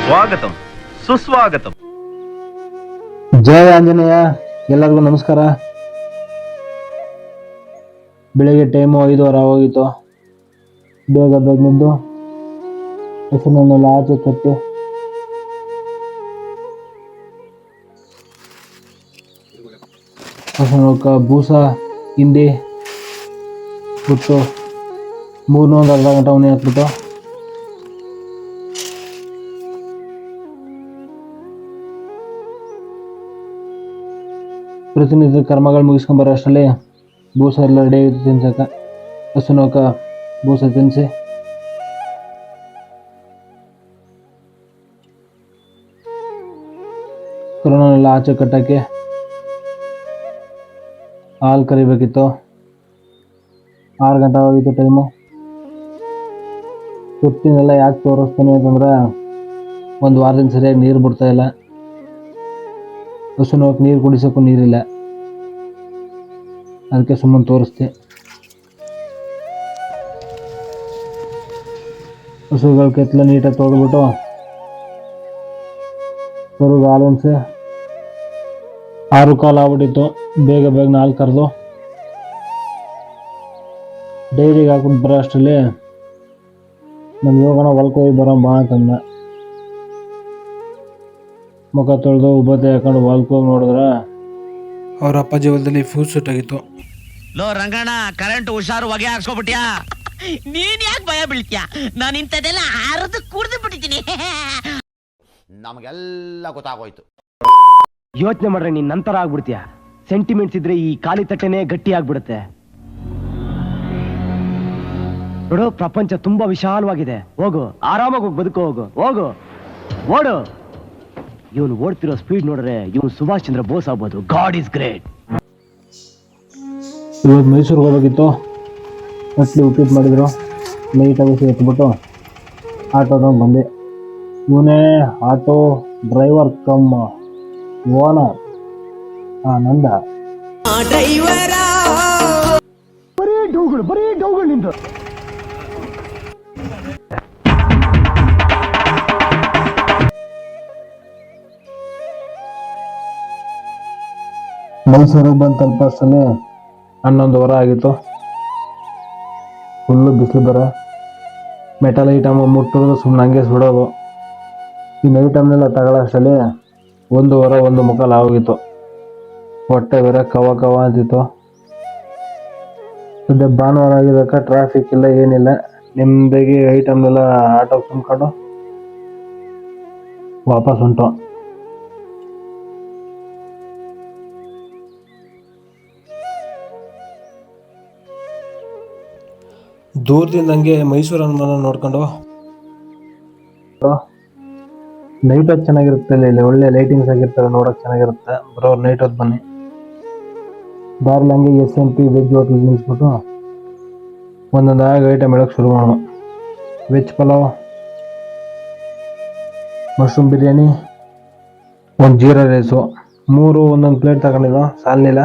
ಸ್ವಾಗತಂ ಸುಸ್ವಾಗತಂ. ಜಯ ಆಂಜನೇಯ. ಎಲ್ಲರಿಗೂ ನಮಸ್ಕಾರ. ಬೆಳಿಗ್ಗೆ ಟೈಮು 5:15 ಹೋಗಿತ್ತು. ಬೇಗ ನಿದ್ದು ಹಸುವನ್ನೆಲ್ಲ ಆಚೆ ಕಟ್ಟಿ ಹಸುಕ ಬೂಸ ಹಿಂಡಿ ಬಿಟ್ಟು 3 ಅರ್ಧ ಗಂಟೆ ಅವನೇ ಹಾಕ್ಬಿಟ್ಟು ಪ್ರತಿನಿತ್ಯ ಕರ್ಮಗಳು ಮುಗಿಸ್ಕೊಂಬರೋ ಅಷ್ಟರಲ್ಲಿ ಬೂಸ ಎಲ್ಲ ರೆಡಿ ಆಗಿತ್ತು ತಿನ್ಸಕ. ಹಸುನೋಕ ಬೂಸ ತಿನ್ನಿಸಿ ಕರುಣನೆಲ್ಲ ಆಚೆ ಕಟ್ಟಕ್ಕೆ ಹಾಲು ಕರಿಬೇಕಿತ್ತು. 6 ಗಂಟೆ ಹೋಗಿತ್ತು ಟೈಮು. ಸುತ್ತಿನೆಲ್ಲ ಯಾಕೆ ತೋರಿಸ್ತಾನೆ ಅಂತಂದ್ರೆ ಒಂದು ವಾರದಿಂದ ಸರಿಯಾಗಿ ನೀರು ಬಿಡ್ತಾ ಇಲ್ಲ. ಹಸುನೋಕೆ ನೀರು ಕುಡಿಸೋಕ್ಕೂ ನೀರಿಲ್ಲ, ಅದಕ್ಕೆ ಸುಮ್ಮನೆ ತೋರಿಸ್ದೆ. ಹಸುಗಳ ಕೆತ್ತಲ ನೀಟಾಗಿ ತೊಳೆದ್ಬಿಟ್ಟು ಕರುಗೆ ಹಾಲು ಉಣಿಸಿ 6:15 ಆಗ್ಬಿಟ್ಟಿತ್ತು. ಬೇಗ ಹಾಲು ಕರೆದು ಡೈರಿಗೆ ಹಾಕ್ಬಿಟ್ಟು ಬರೋ ಅಷ್ಟರಲ್ಲಿ ನಮ್ಮ ಯೋಗನ ಹೊಲ್ಕೆ ಹೋಗಿ ಬರೋ ಬಾ ಅಂತಂದ. ಮುಖ ತೊಳೆದು ಉಬ್ಬತ್ತೆ ಹಾಕೊಂಡು ಹೊಲ್ಕೆ ಹೋಗಿ ನೋಡಿದ್ರೆ ಅವ್ರ ಅಪ್ಪಾಜಿ ಹೊಲದಲ್ಲಿ ಫ್ಯೂಸ್ ಸುಟ್ಟಾಗಿತ್ತು. ಲೋ ರಂಗಣ್ಣ, ಕರೆಂಟ್ ಹುಷಾರು ಹೊಗೆ ಹಾಕ್ಸ್ಕೊಬಿಟ್ಯಾ? ನೀನ್ ಯಾಕೆ ಭಯ ಬೀಳ್ತೀಯ? ನಾನು ಇಂಥದ್ದೆಲ್ಲ ಅರ್ದು ಕುಡ್ದು ಬಿಟ್ಟಿದ್ದೀನಿ. ನಮಗೆಲ್ಲ ಗೊತ್ತಾಗೋಯ್ತು. ಯೋಚನೆ ಮಾಡ್ರೆ ನೀನ್ ನಂತರ ಆಗ್ಬಿಡ್ತೀಯ. ಸೆಂಟಿಮೆಂಟ್ಸ್ ಇದ್ರೆ ಈ ಖಾಲಿ ತಟ್ಟೆನೆ ಗಟ್ಟಿ ಆಗ್ಬಿಡುತ್ತೆ. ನೋಡು, ಪ್ರಪಂಚ ತುಂಬಾ ವಿಶಾಲವಾಗಿದೆ. ಹೋಗು, ಆರಾಮಾಗಿ ಹೋಗಿ ಬದುಕು. ಹೋಗು ಓಡು. ಇವನು ಓಡ್ತಿರೋ ಸ್ಪೀಡ್ ನೋಡ್ರೆ ಇವನು ಸುಭಾಷ್ ಚಂದ್ರ ಬೋಸ್ ಆಗ್ಬೋದು. God is great. ಇವತ್ತು ಮೈಸೂರಿಗೆ ಹೋಗ್ಬೇಕಿತ್ತು. ಮಸ್ಲಿ ಉಪ್ಪಿಟ್ಟು ಮಾಡಿದ್ರು. ನೈಟಾಗಿ ಎತ್ಬಿಟ್ಟು ಆಟೋದಾಗ ಬಂದೆ. ಇವನೇ ಆಟೋ ಡ್ರೈವರ್ ಕಮ್ ಓನರ್ ನಂದ. ಬರೀ ಡೌಗಳು ನಿಂದು. ಮೈಸೂರಿಗೆ ಬಂದು ತಲುಪಷ್ಟೇ 11:15 ಆಗಿತ್ತು. ಫುಲ್ಲು ಬಿಸಿಲು ಬರ. ಮೆಟಲ್ ಐಟಮ್ ಮುಟ್ಟಿದ್ರು ಸುಮ್ಮನೆ ಹಂಗೆ ಸುಡೋದು. ಇನ್ನು ಐಟಮ್ನೆಲ್ಲ ತಗೊಳ್ಳೋ ಅಷ್ಟರಲ್ಲಿ 1:15 ಆಗೋಗಿತ್ತು. ಹೊಟ್ಟೆ ಬೇರೆ ಕವ ಅಂತಿತ್ತು. ಸದ್ಯ ಭಾನುವಾರ ಆಗಿದ್ದಕ್ಕ ಟ್ರಾಫಿಕ್ ಇಲ್ಲ, ಏನಿಲ್ಲ. ನಿಮ್ಮದಾಗಿ ಐಟಮ್ನೆಲ್ಲ ಆಟೋಗೆ ತುಂಬ್ಕೊಂಡು ವಾಪಸ್ ಹೊಂಟು. ದೂರದಿಂದ ಹಂಗೆ ಮೈಸೂರು ಅರಮನೆ ನೋಡ್ಕೊಂಡು ನೈಟ್ ಹೊತ್ತು ಚೆನ್ನಾಗಿರುತ್ತೆ. ಇಲ್ಲಿ ಒಳ್ಳೆ ಲೈಟಿಂಗ್ಸ್ ಆಗಿರ್ತವೆ, ನೋಡೋಕೆ ಚೆನ್ನಾಗಿರುತ್ತೆ. ಬರೋರು ನೈಟ್ ಹೊತ್ತು ಬನ್ನಿ. ದಾರಿಲಿ ಹಂಗೆ SMP ವೆಜ್ ಹೋಟ್ಲ್ ನಿಲ್ಲಿಸ್ಬಿಟ್ಟು ಒಂದೊಂದಾಗಿ ಐಟಮ್ ಹೇಳೋಕೆ ಶುರು ಮಾಡೋಣ. ವೆಜ್ ಪಲಾವ್, ಮಶ್ರೂಮ್ ಬಿರಿಯಾನಿ, ಒಂದು ಜೀರಾ ರೈಸು, 3 ಒಂದೊಂದು ಪ್ಲೇಟ್ ತಗೊಂಡಿದ್ದು ಸಾಲಿನಿಲ್ಲ.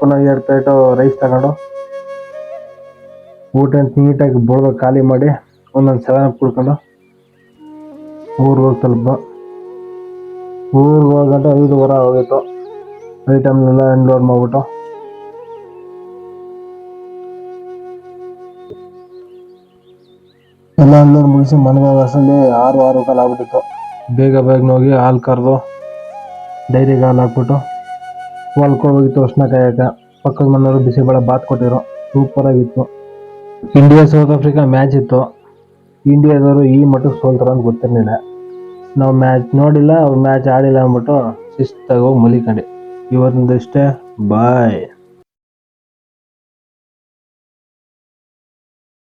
ಪುನಃ 2 ಪ್ಲೇಟು ರೈಸ್ ತಗೊಂಡು ಊಟ ನೀಟಾಗಿ ಬಳ್ದು ಖಾಲಿ ಮಾಡಿ ಒಂದೊಂದು 7 ಕುಡ್ಕೊಂಡು ಊರಿಗೆ ಹೋಗಿ ತಲುಪ. ಊರಿಗೆ ಹೋಗಂಟ 5:15 ಹೋಗಿತ್ತು. ಐಟಮ್ನೆಲ್ಲ ಅನ್ಲೋಡ್ ಮಾಡ್ಬಿಟ್ಟು ಎಲ್ಲ ಅನ್ಲೋಡ್ ಮುಗಿಸಿ ಮನೆಗೆ ಹೋಗೋ ಅಷ್ಟರಲ್ಲಿ 6:15 ಆಗ್ಬಿಟ್ಟಿತ್ತು. ಬೇಗ ಹೋಗಿ ಹಾಲು ಕರೆದು ಡೈರಿಗೆ ಹಾಲು ಹಾಕ್ಬಿಟ್ಟು ಹೊಲ್ಕೋಗಿತ್ತು. ಅರ್ಶಿನ ಕಾಯಕ ಪಕ್ಕದ ಮನೆಯವರು ಬಿಸಿಬೇಳೆ ಬಾತ್ ಕೊಟ್ಟಿರು. ಸೂಪರಾಗಿತ್ತು. ಇಂಡಿಯಾ ಸೌತ್ ಆಫ್ರಿಕಾ ಮ್ಯಾಚ್ ಇತ್ತು. ಇಂಡಿಯಾದವರು ಈ ಮಟ್ಟಕ್ಕೆ ಸೋಲ್ತಾರ ಅಂತ ಗೊತ್ತಿರಲಿಲ್ಲ. ನಾವು ಮ್ಯಾಚ್ ನೋಡಿಲ್ಲ, ಅವ್ರು ಮ್ಯಾಚ್ ಆಡಿಲ್ಲ ಅಂದ್ಬಿಟ್ಟು ಶಿಸ್ತಾಗಿ ಹೋಗಿ ಮಲಿಕೊಂಡೆ. ಇವತ್ತಿಂದ ಇಷ್ಟೇ. ಬಾಯ್.